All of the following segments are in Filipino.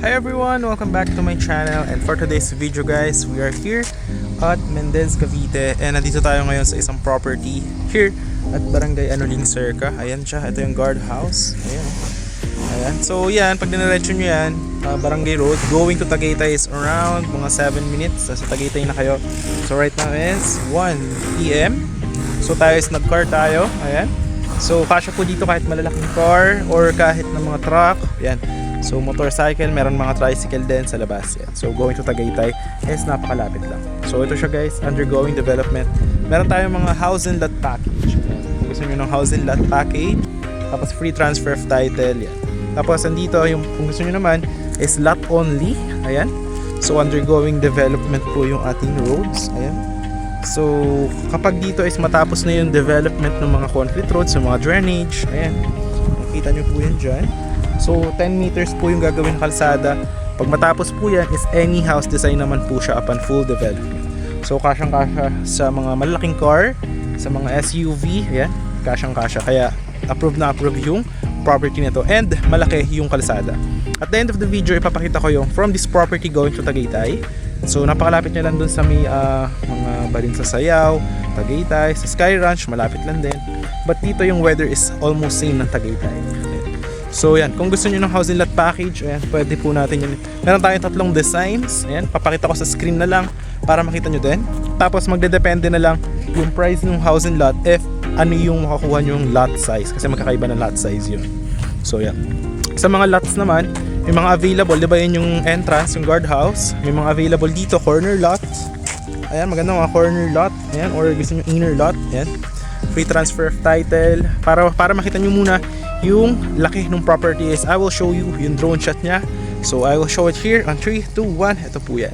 Hi everyone! Welcome back to my channel, and for today's video guys, we are here at Mendez, Cavite, and nandito tayo ngayon sa isang property here at Barangay Anuling Circa. Ayan siya, ito yung guardhouse. Ayan. Ayan. So yan, pag diniretso nyo yan, Barangay Road, going to Tagaytay is around mga 7 minutes. Sa Tagaytay na kayo. So right now is 1 PM. So tayo is nag-car tayo. Ayan. So kasya po dito kahit malalaking car or kahit ng mga truck. Ayan. So motorcycle, meron mga tricycle din sa labas. Yan. So going to Tagaytay is napakalapit lang. So ito siya guys, undergoing development. Meron tayong mga house and lot package. Yan. Kung gusto nyo ng house and lot package, tapos free transfer of title. Yan. Tapos andito, yung, kung gusto nyo naman, is lot only. Ayan. So undergoing development po yung ating roads. Ayan. So kapag dito is matapos na yung development ng mga concrete roads, so mga drainage. Ayan. Makita nyo po yan dyan. So 10 meters po yung gagawin kalsada. Pag matapos po yan is any house design naman po siya upon full development. So kasyang-kasya sa mga malaking car, sa mga SUV, yan, kasyang-kasya. Kaya approve na approve yung property nito and malaki yung kalsada. At the end of the video, ipapakita ko yung from this property going to Tagaytay. So napakalapit niya lang dun sa may mga Balin sa Sayaw, Tagaytay, sa Sky Ranch, malapit lang din. But dito yung weather is almost same ng Tagaytay. So yan, kung gusto niyo ng housing lot package, ayan, pwede po natin yun. Meron tayong tatlong designs. Ayan, papakita ko sa screen na lang para makita nyo din. Tapos magdedepende na lang yung price ng housing lot if ano yung makakuha nyo yung lot size. Kasi magkakaiba ng lot size yun. So yan. Sa mga lots naman, may mga available. Diba yun yung entrance, yung guardhouse. May mga available dito, corner lot. Ayan, maganda mga corner lot. Ayan, or gusto nyo inner lot. Ayan. Free transfer of title. Para makita nyo muna yung laki ng property is I will show you yung drone shot niya. So I will show it here on 3, 2, 1. Ito po yan.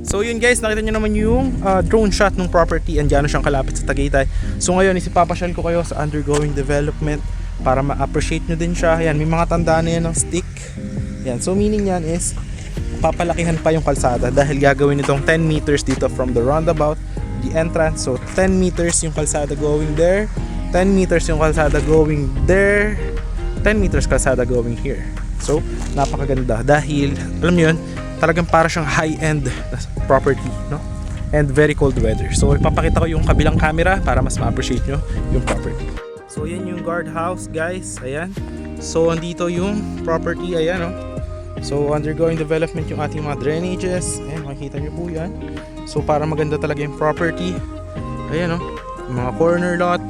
So yun guys, nakita nyo naman yung drone shot ng property and diyan siyang kalapit sa Tagaytay. So ngayon isipapasyal ko kayo sa undergoing development para ma-appreciate nyo din siya. Yan, may mga tanda na yan ng stick. Yan, so meaning yan is papalakihan pa yung kalsada dahil gagawin itong 10 meters dito from the roundabout, the entrance. So 10 meters yung kalsada going there, 10 meters yung kalsada going there, 10 meters kalsada going here. So napakaganda dahil alam nyo yun, talagang para siyang high-end property, no? And very cold weather. So ipapakita ko yung kabilang camera para mas ma-appreciate nyo yung property. So yan yung guardhouse guys, ayan. So andito yung property, ayan, no? So undergoing development yung ating mga drainages. Ayan, makikita nyo po yan. So para maganda talaga yung property. Ayan, no? Mga corner lot.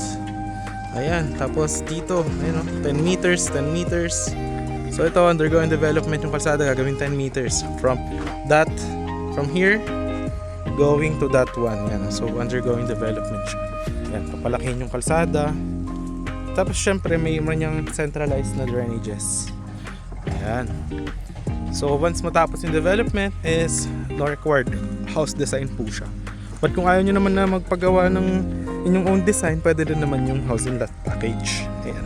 Ayan, tapos dito, ayan, no? 10 meters, 10 meters. So ito, undergoing development yung kalsada, gagawin 10 meters from here going to that one. Yan. So undergoing development siya. Yan, papalakihin yung kalsada. Tapos syempre may niyang centralized na drainages. Ayan. So once matapos yung development is no required house design po siya. But kung ayaw nyo naman na magpagawa ng inyong own design, pwede din naman yung house and lot package. Ayan.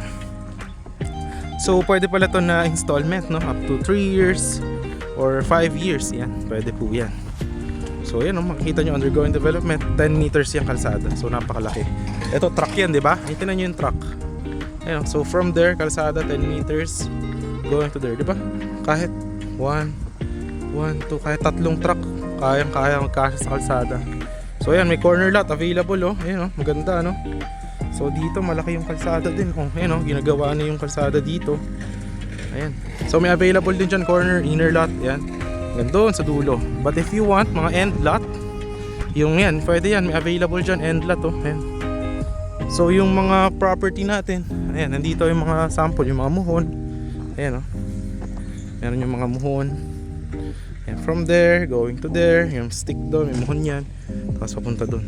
So pwede pala to na installment, no? Up to 3 years or 5 years. Yan, pwede po yan. So yan, no? Makikita nyo undergoing development, 10 meters yung kalsada. So napakalaki. Ito truck yan, di ba? Itinan nyo yung truck. Ayan, so from there, kalsada 10 meters going to there, di ba? Kahit 1, 2, kahit tatlong truck kaya magkasya sa kalsada. So ayan, may corner lot available, oh. Ayan, oh, maganda, no? So dito malaki yung kalsada din. Oh, ayan, oh, ginagawa na yung kalsada dito. Ayan. So may available din dyan corner, inner lot. Ayan. hanggang doon sa dulo. But if you want mga end lot, yung yan, pwede yan, may available dyan end lot, oh. Ayan. So yung mga property natin, ayan, nandito yung mga sample, yung mga muhon. Ayan, oh. Meron yung mga muhon. Ayan, from there, going to there, yung stick doon, may muhon yan. Tapos papunta doon.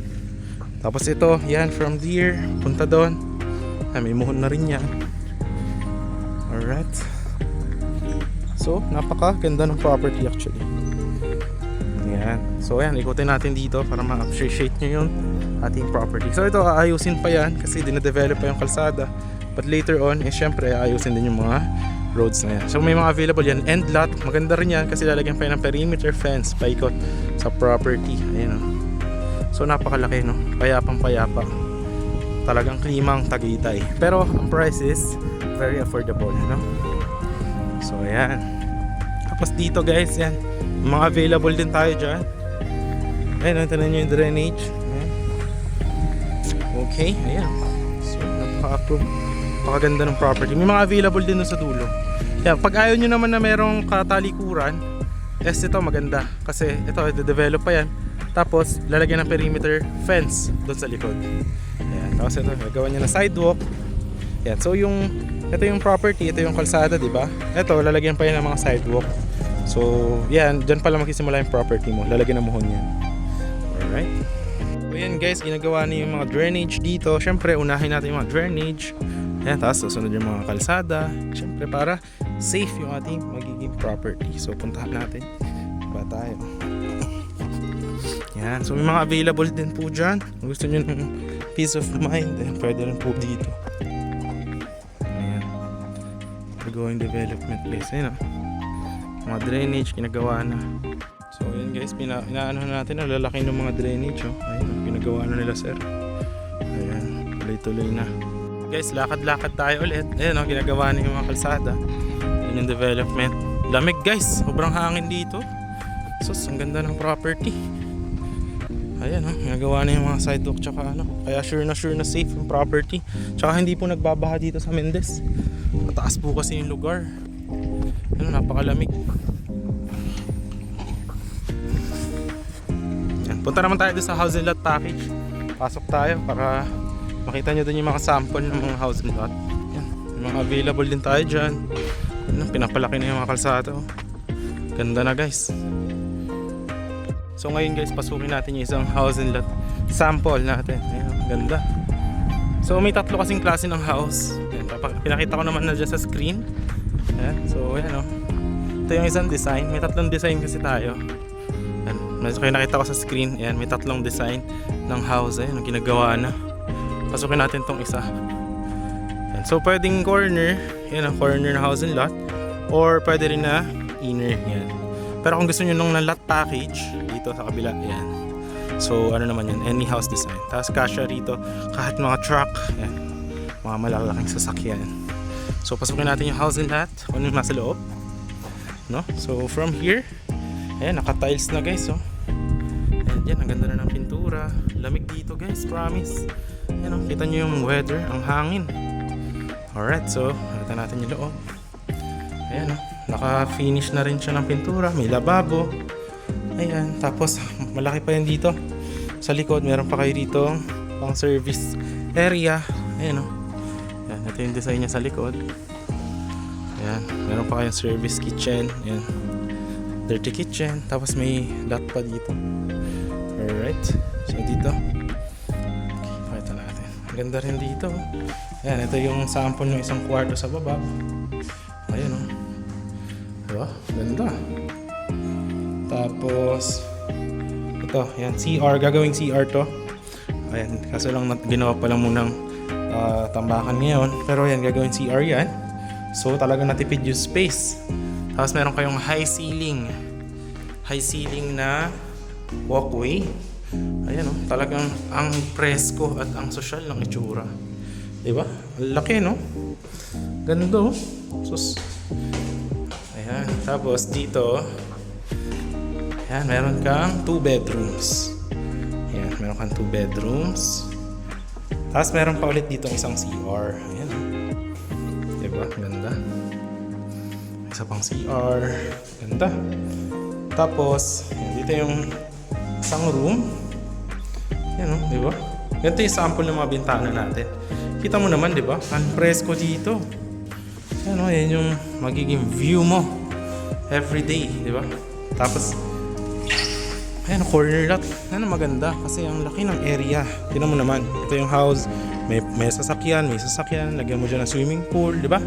Tapos ito, yan, from there, punta doon. Ay, may muhon na rin yan. Alright. So, napakaganda ng property actually. Ayan. So, ayan, ikutin natin dito para ma-appreciate nyo yung ating property. So, ito, aayusin pa yan kasi dinadevelop pa yung kalsada. But later on, syempre, aayusin din yung mga roads na yan. So, may mga available yan. End lot, maganda rin yan kasi lalagyan pa yan ng perimeter fence paikot sa property. Ayan, oh. So, napakalaki, no? Payapang-payapa. Talagang klimang Tagaytay. Pero, ang price is very affordable, no? So, ayan. Tapos dito, guys, yan. Mga available din tayo dyan. Ayan, tignan nyo yung drainage. Ayan. Okay, ayan. So, napakaganda ng property. May mga available din sa dulo. Yeah, pag ayaw nyo naman na merong katalikuran, ito maganda. Kasi ito, i-develop pa yan. Tapos, lalagyan ng perimeter fence doon sa likod. Ayan. Tapos ito, gagawa nyo na sidewalk. Ayan. So, ito yung property, ito yung kalsada, di ba? Ito, lalagyan pa yan ng mga sidewalk. So, yan, dyan pala magsisimula yung property mo. Lalagyan ng muhon yan. Alright. So, yan guys, ginagawa na yung mga drainage dito. Siyempre, unahin natin yung mga drainage. Ayan, tapos susunod yung mga kalsada. Siyempre, para safe yung ating magiging property. So, puntahan natin. Ba tayo? Yan. So, may mga available din po dyan. Kung gusto nyo ng peace of mind, pwede rin po dito. Ayan. Going development place. Ayan, oh. Mga drainage, ginagawa na. So, ayan guys, inaano natin, lalaki ng mga drainage, oh. Ayan, ginagawa na nila, sir. Ayan, tuloy-tuloy na. Guys, lakad-lakad tayo ulit. Ayan, oh, ginagawa na yung mga kalsada. Ayan yung development. Lamig guys, sobrang hangin dito. Sus, ang ganda ng property. Ayan, oh, ginagawa na yung mga sidewalk tsaka ano. Kaya sure na safe yung property. Tsaka hindi po nagbabaha dito sa Mendez. Mataas po kasi yung lugar. Ano, napakalamig. Yan, punta naman tayo doon sa house and lot package. Pasok tayo para makita nyo doon yung mga sample ng mga house and lot. Yan, yung mga available din tayo dyan. Yan, pinapalaki na yung mga kalsada, oh. Ganda na guys. So ngayon guys, pasukin natin yung isang house and lot sample natin. Ayan, ganda. So may tatlo kasing klase ng house. Ayan, pinakita ko naman na dyan sa screen. Ayan, so ayan, oh. Ito yung isang design. May tatlong design kasi tayo. Ayan, kaya nakita ko sa screen. Ayan, may tatlong design ng house. Ayan, ginagawa na. Pasukin natin tong isa. Ayan, so pwedeng corner. Ayan, ang corner na house and lot. Or pwede rin na inner. Ayan. Pero kung gusto nyo nung lot package, dito sa kabila, ayan. So ano naman yan, any house design. Tapos kasya rito, kahit mga truck, ayan, mga malalaking sasakyan. So pasukin natin yung house and lot, kung ano yung nasa loob, no? So from here, ayan, naka-tiles na guys, oh. Ayan, yan, ang ganda na ng pintura. Lamig dito guys, promise. Ayan, oh, kita nyo yung weather, ang hangin. Alright, so nakita natin yung loob. Ayan, oh, naka-finish na rin siya ng pintura. May lababo. Ayan, tapos malaki pa yan dito. Sa likod, meron pa kayo dito pang service area. Ayan, oh. Ayan, ito yung design niya sa likod. Ayan, meron pa kayong service kitchen. Ayan, dirty kitchen. Tapos may lot pa dito. Alright, so dito, pakita natin. Ganda rin dito. Ayan, ito yung sample ng isang kwarto sa baba. Ayan, oh. Diba? Ganda. Tapos ito, ayan, CR. Gagawing CR to. Ayan, kaso lang ginawa pa lang munang tambakan ngayon. Pero ayan, gagawin CR yan. So talagang natipid yung space. Tapos meron kayong high ceiling na walkway. Ayan, oh, talagang ang presko at ang social ng itsura. Diba? Ang laki, no? Ganda, oh. Sus. Ayan, tapos dito, ayan, meron kang 2 bedrooms. Ayan, meron kang 2 bedrooms. Tapos meron pa ulit dito isang CR. Ayan, diba? Ganda. Isa pang CR. Ganda. Tapos, yan, dito yung isang room. Yan o, di ba? Ganito yung sample ng mga bintana natin. Kita mo naman, di ba? Ang presko dito. Yan o, yan yung magiging view mo everyday, di ba? Tapos, ayan, corner lot. Ano maganda kasi ang laki ng area. Tingnan mo naman. Ito yung house. May sasakyan. Lagyan mo dyan ng swimming pool, di ba?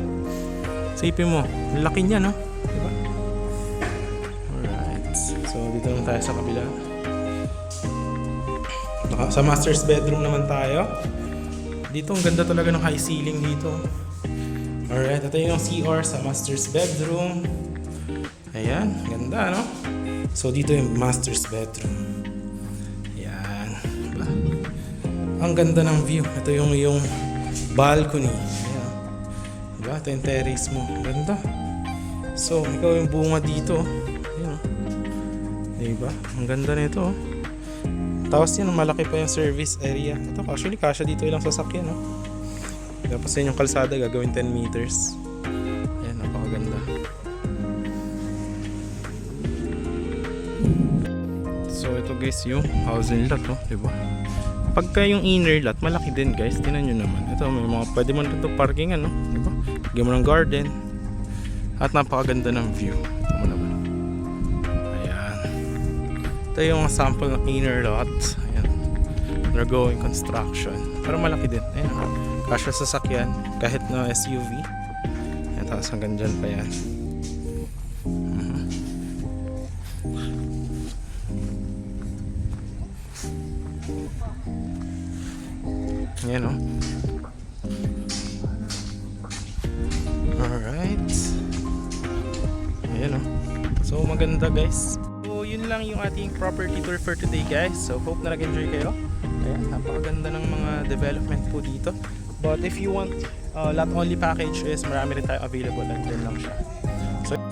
Isipin mo, ang laki niya, no? Di ba? Alright. So, dito naman tayo sa kabila. Sa master's bedroom naman tayo. Dito, ang ganda talaga ng high ceiling dito. Alright. Ito yung CR sa master's bedroom. Ayan. Ganda, no? So, dito yung master's bedroom. Ayan. Diba? Ang ganda ng view. Ito yung balcony. Ayan. Diba? Ito yung terrace mo. Ganda. So, ikaw yung bunga dito. Ayan. Diba? Ang ganda nito. Tapos yan, malaki pa yung service area. Ito, actually, kasya dito ilang sasakyan. No? Tapos yan yung kalsada, gagawin 10 meters. Ayan, napakaganda. So ito guys yung housing lot, diba? Pagka yung inner lot, malaki din guys. Tingnan nyo naman. Ito may mga pwede mo dito parking, diba? Lagyan mo ng garden. At napakaganda ng view. Ito mo naman. Ayan. Ito yung mga sample ng inner lot. Ayan. Undergoing construction. Pero malaki din. Ayan. Kasya sasakyan. Kahit na SUV. Ayan. Tapos hanggang dyan pa yan. Ayan o. Alright. Ayan o. So maganda guys. So yun lang yung ating property tour for today guys. So hope na nag-enjoy kayo. Ayan, napakaganda ng mga development po dito. But if you want lot only package is marami rin tayo available at din lang siya.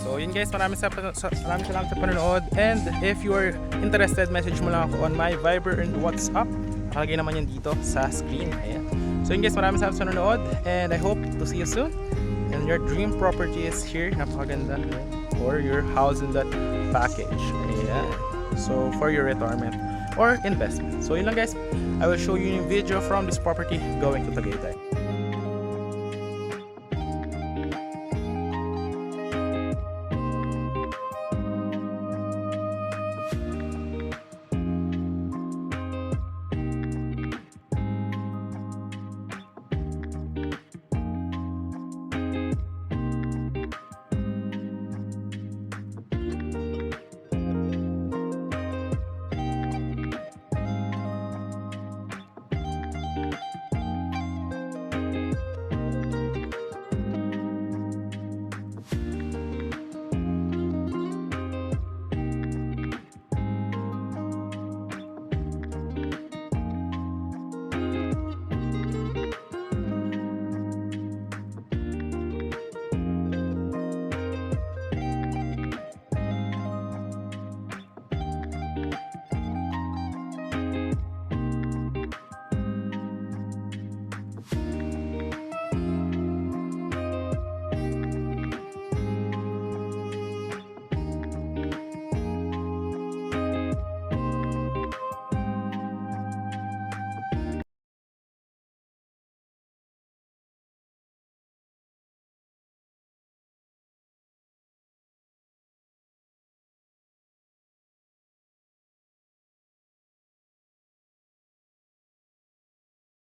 So yun guys, maraming salamat sa panonood. And if you are interested, message mo lang ako on my Viber and WhatsApp. Nakalagay naman yan dito sa screen. Ayan. So yun guys, maraming salamat sa nanonood. And I hope to see you soon. And your dream property is here. Napakaganda. Or your house in that package. Ayan. So for your retirement or investment. So yun lang guys. I will show you a video from this property going to Tagaytay.